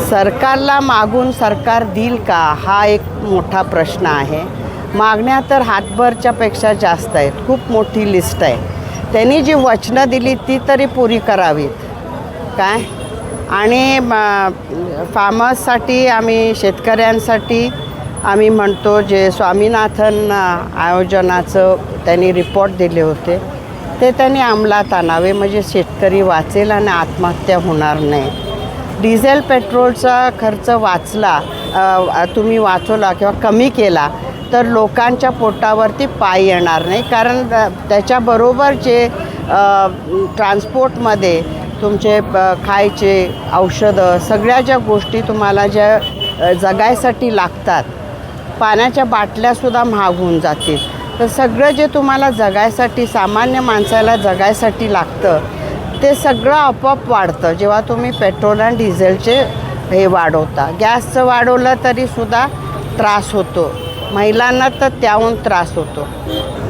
सरकारला मागून सरकार देईल का हा एक मोठा प्रश्न आहे। मागण्या तर हातभरच्या पेक्षा जास्त आहेत, खूप मोठी लिस्ट आहे। त्यांनी जी वचनं दिली ती तरी पुरी करावीत काय। आणि फार्मर्ससाठी आम्ही शेतकऱ्यांसाठी आम्ही म्हणतो जे स्वामीनाथन आयोजनाचं त्यांनी रिपोर्ट दिले होते ते त्यांनी अंमलात आणावे, म्हणजे शेतकरी वाचेल आणि आत्महत्या होणार नाही। डिझेल पेट्रोलचा खर्च तुम्ही वाचवला किंवा कमी केला तर लोकांच्या पोटावरती पाय येणार नाही, कारण त्याच्याबरोबर जे ट्रान्सपोर्टमध्ये तुमचे खायचे औषधं सगळ्या ज्या गोष्टी तुम्हाला ज्या जगायसाठी लागतात, पाण्याच्या बाटल्यासुद्धा महाग होऊन जातील, तर सगळं जे तुम्हाला जगायसाठी सामान्य माणसाला जगायसाठी लागतं ते सगळं आपोआप वाढतं जेव्हा तुम्ही पेट्रोल आणि डिझेलचे हे वाढवता। गॅसचं वाढवलं तरीसुद्धा त्रास होतो, महिलांना तर त्याहून त्रास होतो।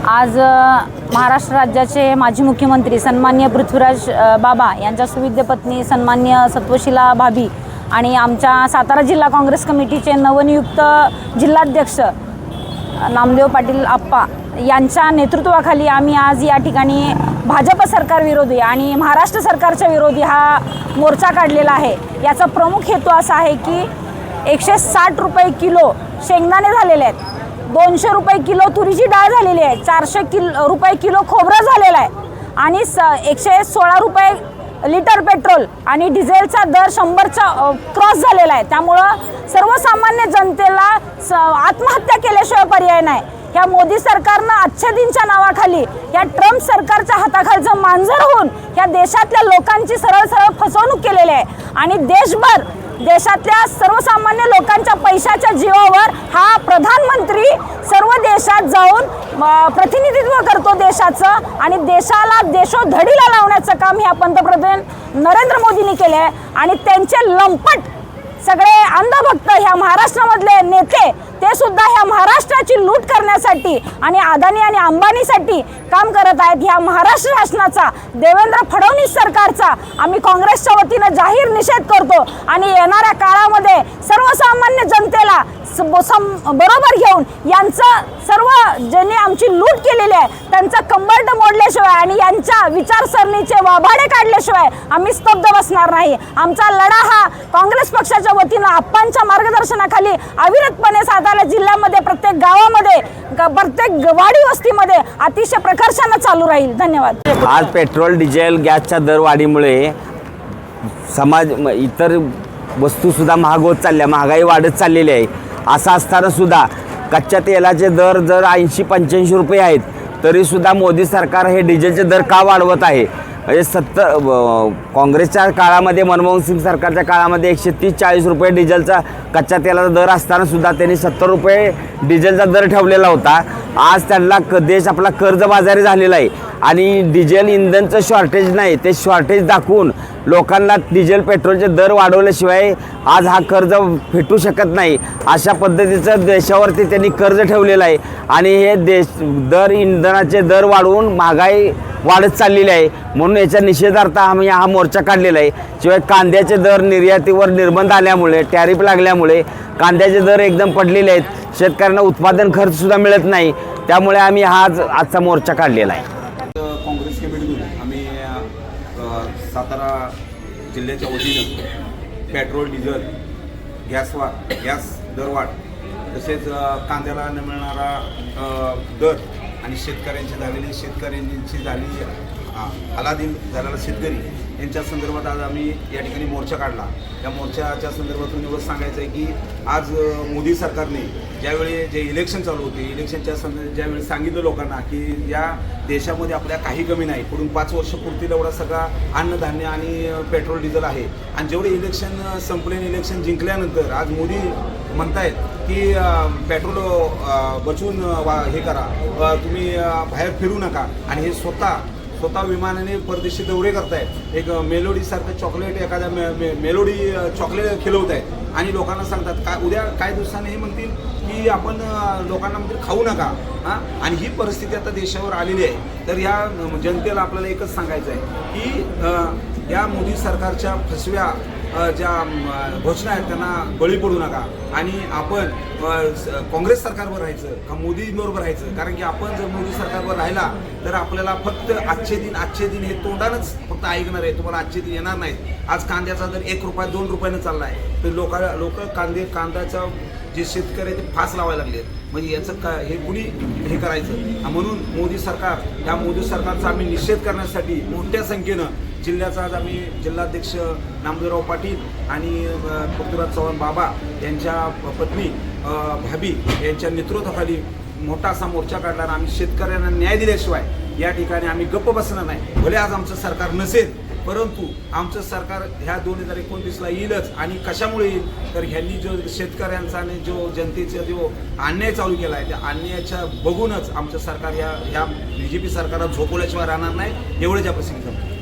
आज महाराष्ट्र राज्याचे माजी मुख्यमंत्री सन्माननीय पृथ्वीराज बाबा यांच्या सुविद्य पत्नी सन्माननीय सत्वशीला भाभी आणि आमच्या सातारा जिल्हा काँग्रेस कमिटीचे नवनियुक्त जिल्हाध्यक्ष नामदेव पाटील आप्पा यांच्या नेतृत्वाखाली आम्ही आज या ठिकाणी भाजप सरकार विरोधी आणि महाराष्ट्र सरकारच्या विरोधी हा मोर्चा काढलेला आहे। याचा प्रमुख हेतू असा आहे की 160 रुपये किलो शेंगदाणे झालेले आहेत, 200 रुपये किलो तुरीची डाळ झालेली आहे, 400 रुपये किलो खोबरं झालेलं आहे आणि 116 रुपये लिटर पेट्रोल आणि डिझेलचा दर 100चा क्रॉस झालेला आहे। त्यामुळं सर्वसामान्य जनतेला आत्महत्या केल्याशिवाय पर्याय नाही। ह्या मोदी सरकारनं अच्छेदींच्या नावाखाली या ट्रम्प सरकारच्या हाताखालचं मांजर होऊन या देशातल्या लोकांची सरळ फसवणूक केलेली आहे आणि देशातल्या सर्वसामान्य लोकांच्या पैशाच्या जीवावर हा प्रधानमंत्री सर्व देशात जाऊन प्रतिनिधित्व करतो देशाचं आणि देशाला देशोधडीला लावण्याचं काम ह्या पंतप्रधान नरेंद्र मोदींनी केले आहे। आणि त्यांचे लंपट सगळे अंधभक्त ह्या महाराष्ट्रामधले नेते ते सुद्धा ह्या महाराष्ट्राची लूट करण्यासाठी आणि अदानी आणि अंबानीसाठी काम करत आहेत। ह्या महाराष्ट्र शासनाचा देवेंद्र फडणवीस सरकारचा आम्ही काँग्रेसच्या वतीनं जाहीर निषेध करतो आणि येणाऱ्या काळामध्ये सर्वसामान्य जनतेला बरोबर घेऊन यांचं सर्व ज्यांनी आमची लूट केलेली आहे त्यांचं कंबरड मोडल्याशिवाय आणि यांच्या विचारसरणीचे वाभाडे काढल्याशिवाय आम्ही स्तब्ध बसणार नाही। आमचा लढा हा काँग्रेस पक्षाच्या वतीनं आप्पांच्या मार्गदर्शनाखाली अविरतपणे सातारा जिल्ह्यामध्ये प्रत्येक गावामध्ये प्रत्येक वाडी वस्तीमध्ये अतिशय प्रकर्षाने चालू राहील। धन्यवाद। आज पेट्रोल डिझेल गॅसच्या दरवाढीमुळे इतर वस्तूसुद्धा महाग होत चालल्या, महागाई वाढत चाललेली आहे। असं असताना सुद्धा कच्च्या तेलाचे दर जर 80-85 रुपये आहेत तरीसुद्धा मोदी सरकार हे डिझेलचे दर का वाढवत आहे। म्हणजे काँग्रेसच्या काळामध्ये मनमोहन सिंग सरकारच्या काळामध्ये 130-140 रुपये डिझेलचा कच्च्या तेलाचा दर असताना सुद्धा त्यांनी 70 रुपये डिझेलचा दर ठेवलेला होता। आज त्यांना देश आपला कर्जबाजारी झालेला आहे आणि डिझेल इंधनचं शॉर्टेज नाही, ते शॉर्टेज दाखवून लोकांना डिझेल पेट्रोलचे दर वाढवल्याशिवाय आज हा कर्ज फेटू शकत नाही। अशा पद्धतीचं देशावरती त्यांनी कर्ज ठेवलेलं आहे आणि हे इंधनाचे दर वाढवून महागाई वाढत चाललेली आहे। म्हणून याच्या निषेधार्थ आम्ही हा मोर्चा काढलेला आहे। शिवाय कांद्याचे दर निर्यातीवर निर्बंध आल्यामुळे टॅरिफ लागल्यामुळे कांद्याचे दर एकदम पडलेले आहेत, शेतकऱ्यांना उत्पादन खर्चसुद्धा मिळत नाही, त्यामुळे आम्ही आजचा मोर्चा काढलेला आहे। काँग्रेस कमिटीतून आम्ही सातारा जिल्ह्याच्या वतीनं पेट्रोल डिझेल गॅस दरवाढ तसेच कांद्याला न मिळणारा दर आणि शेतकऱ्यांची झालेली हालाखीन झालेला शेतकरी यांच्या संदर्भात आज आम्ही या ठिकाणी मोर्चा काढला. त्या मोर्चाच्या संदर्भातून एवढंच सांगायचं आहे की आज मोदी सरकारने ज्यावेळी जे इलेक्शन चालू होते, इलेक्शनच्या ज्यावेळी सांगितलं लोकांना की या देशामध्ये आपल्या काही कमी नाही, पुढून 5 वर्ष पुरतील एवढा सगळा अन्नधान्य आणि पेट्रोल डिझेल आहे, आणि जेवढे इलेक्शन संपले, इलेक्शन जिंकल्यानंतर आज मोदी म्हणतायत की पेट्रोल बचवून हे करा, तुम्ही बाहेर फिरू नका, आणि हे स्वतः विमानाने परदेशी दौरे करतायत. एक मेलोडीसारखं चॉकलेट, एखाद्या मेलोडी चॉकलेट खिलवत आहेत आणि लोकांना सांगतात उद्या काही दिवसांनी हे म्हणतील की आपण लोकांना म्हणतील खाऊ नका. आणि ही परिस्थिती आता देशावर आलेली आहे. तर या जनतेला आपल्याला एकच सांगायचं आहे की या मोदी सरकारच्या फसव्या ज्या घोषणा आहेत त्यांना बळी पडू नका, आणि आपण काँग्रेस सरकारवर राहायचं का मोदींबरोबर राहायचं. कारण की आपण जर मोदी सरकारवर राहिला तर आपल्याला फक्त आजचे दिन हे तोंडानंच फक्त ऐकणार आहे, तुम्हाला आजचे दिन येणार नाहीत. आज कांद्याचा दर 1 रुपया 2 रुपयानं चालला आहे, तर लोक कांद्याचा जे शेतकरी आहे ते फास लावायला लागले. म्हणजे याचं हे कुणी हे करायचं. म्हणून मोदी सरकारचा आम्ही निषेध करण्यासाठी मोठ्या संख्येनं जिल्ह्याचा आज आम्ही जिल्हाध्यक्ष नामदेवराव पाटील आणि पृथ्वीराज चव्हाण बाबा यांच्या पत्नी भाभी यांच्या नेतृत्वाखाली मोठा असा मोर्चा काढला. आम्ही शेतकऱ्यांना न्याय दिल्याशिवाय या ठिकाणी आम्ही गप्प बसणार नाही. भले आज आमचं सरकार नसेल, परंतु आमचं सरकार ह्या 2029ला येईलच. आणि कशामुळे येईल तर ह्यांनी जो शेतकऱ्यांचा आणि जो जनतेचा जो अन्याय चालू केला आहे, त्या अन्यायाच्या बघूनच आमचं सरकार ह्या BJP सरकारला झोपवल्याशिवाय राहणार नाही. एवढंच या प्रसंगी